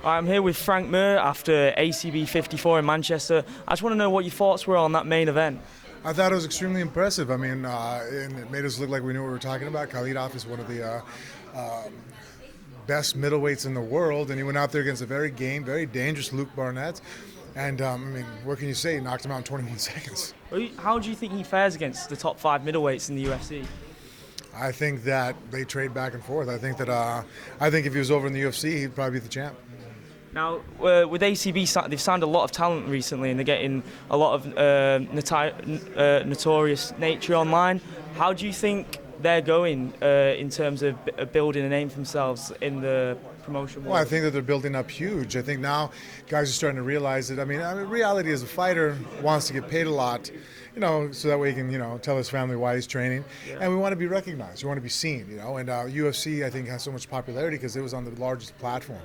I'm here with Frank Mir after ACB 54 in Manchester. I just want to know what your thoughts were on that main event. I thought it was extremely impressive. I mean, and it made us look like we knew what we were talking about. Khalid is one of the best middleweights in the world, and he went out there against a very very dangerous Luke Barnett. And, I mean, what can you say? He knocked him out in 21 seconds. How do you think he fares against the top 5 middleweights in the UFC? I think that they trade back and forth. I think if he was over in the UFC, he'd probably be the champ. Now, with ACB, they've signed a lot of talent recently, and they're getting a lot of notorious nature online. How do you think they're going in terms of building a name for themselves in the promotion world? Well, I think that they're building up huge. I think now guys are starting to realize that. I mean, reality is a fighter wants to get paid a lot, so that way he can, tell his family why he's training. Yeah. And we want to be recognized. We want to be seen, And UFC, I think, has so much popularity because it was on the largest platform.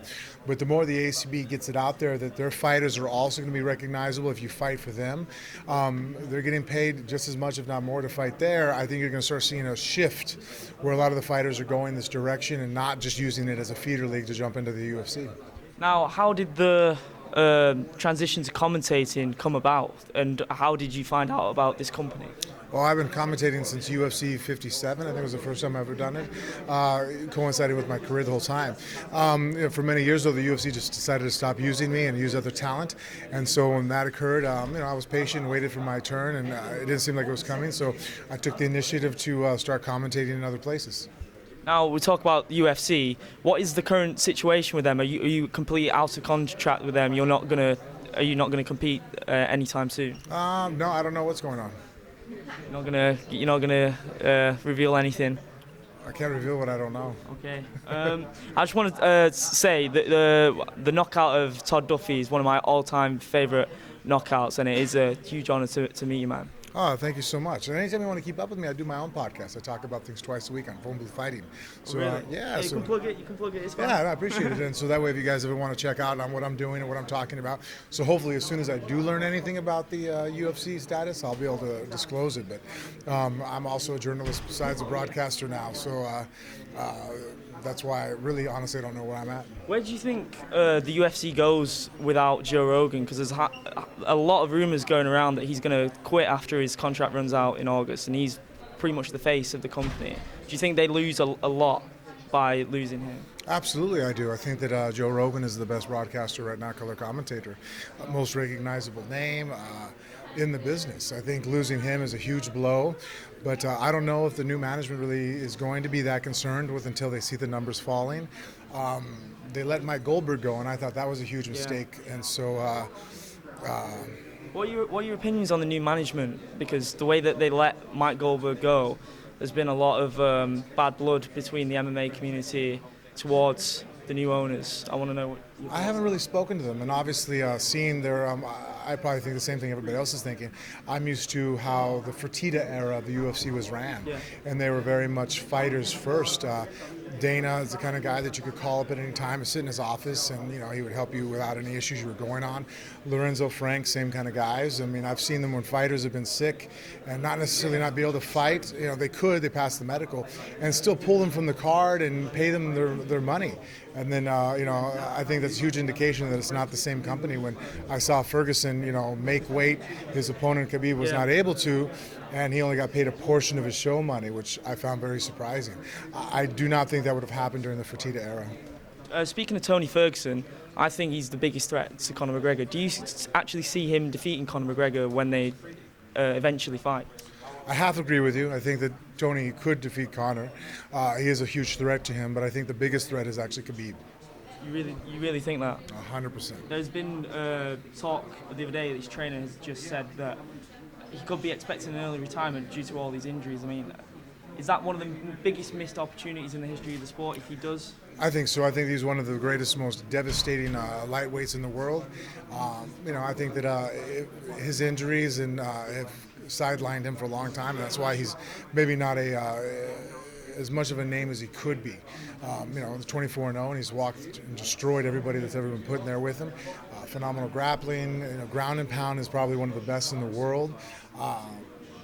But the more the ACB gets it out there that their fighters are also going to be recognizable if you fight for them, they're getting paid just as much, if not more, to fight there. I think you're going to start seeing a shift where a lot of the fighters are going this direction and not just using it as a feeder league to jump into the UFC. Now, how did the transition to commentating come about, and how did you find out about this company? Well, I've been commentating since UFC 57. I think it was the first time I've ever done it, coinciding with my career the whole time. For many years, though, the UFC just decided to stop using me and use other talent. And so when that occurred, I was patient and waited for my turn, and it didn't seem like it was coming. So I took the initiative to start commentating in other places. Now, we talk about the UFC. What is the current situation with them? Are you completely out of contract with them? Are you not gonna compete anytime soon? No, I don't know what's going on. You're not gonna reveal anything. I can't reveal what I don't know. Okay. I just want to say that the knockout of Todd Duffy is one of my all-time favorite knockouts, and it is a huge honor to meet you, man. Oh, thank you so much. And anytime you want to keep up with me, I do my own podcast. I talk about things twice a week on Phone Booth Fighting. So, really? Yeah. You can plug it. You can plug it. It's fine. Yeah, I appreciate it. And so that way, if you guys ever want to check out on what I'm doing and what I'm talking about, so hopefully as soon as I do learn anything about the UFC status, I'll be able to disclose it. But I'm also a journalist besides a broadcaster now. So that's why I really honestly don't know where I'm at. Where do you think the UFC goes without Joe Rogan? Because there's a lot of rumors going around that he's going to quit after his contract runs out in August, and he's pretty much the face of the company. Do you think they lose a lot by losing him? Absolutely, I do. I think that Joe Rogan is the best broadcaster right now, color commentator, most recognizable name in the business. I think losing him is a huge blow, but I don't know if the new management really is going to be that concerned with until they see the numbers falling. They let Mike Goldberg go, and I thought that was a huge mistake. Yeah. And so what are your opinions on the new management? Because the way that they let Mike Goldberg go, there's been a lot of bad blood between the MMA community towards the new owners. I want to know what I haven't really spoken to them, and obviously seeing their I probably think the same thing everybody else is thinking. I'm used to how the Fertitta era of the UFC was ran, yeah. And they were very much fighters first. Dana is the kind of guy that you could call up at any time and sit in his office, and he would help you without any issues you were going on. Lorenzo Frank, same kind of guys. I mean, I've seen them when fighters have been sick and not necessarily not be able to fight. They pass the medical and still pull them from the card and pay them their money. And then I think that's a huge indication that it's not the same company. When I saw Ferguson, make weight, his opponent Khabib was not able to, and he only got paid a portion of his show money, which I found very surprising. I do not think that would have happened during the Fertitta era. Speaking of Tony Ferguson, I think he's the biggest threat to Conor McGregor. Do you actually see him defeating Conor McGregor when they eventually fight? I have to agree with you. I think that Tony could defeat Conor. He is a huge threat to him, but I think the biggest threat is actually Khabib. You really think that? 100%. There's been talk the other day that his trainer has just said that he could be expecting an early retirement due to all these injuries. I mean, is that one of the biggest missed opportunities in the history of the sport if he does? I think so. I think he's one of the greatest, most devastating lightweights in the world. I think that his injuries have sidelined him for a long time, and that's why he's maybe not as much of a name as he could be. 24-0, and he's walked and destroyed everybody that's ever been put in there with him. Phenomenal grappling. Ground and pound is probably one of the best in the world.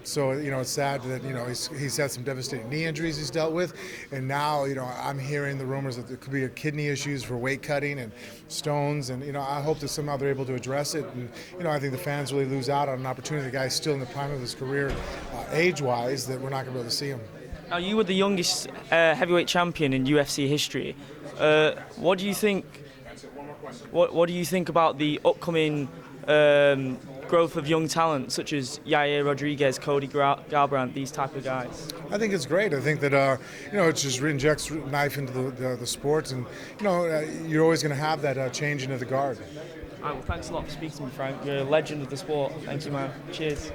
So it's sad that he's had some devastating knee injuries he's dealt with, and now I'm hearing the rumors that there could be kidney issues for weight cutting and stones, and I hope that somehow they're able to address it. And I think the fans really lose out on an opportunity. The guy's still in the prime of his career, age-wise, that we're not going to be able to see him. Now, you were the youngest heavyweight champion in UFC history. What do you think? What do you think about the upcoming growth of young talent such as Yair Rodriguez, Cody Garbrandt, these type of guys? I think it's great. I think that it just injects knife into the sport, and you're always going to have that changing of the guard. All right, well, thanks a lot for speaking to me, Frank. You're a legend of the sport. Thank you, man. Cheers.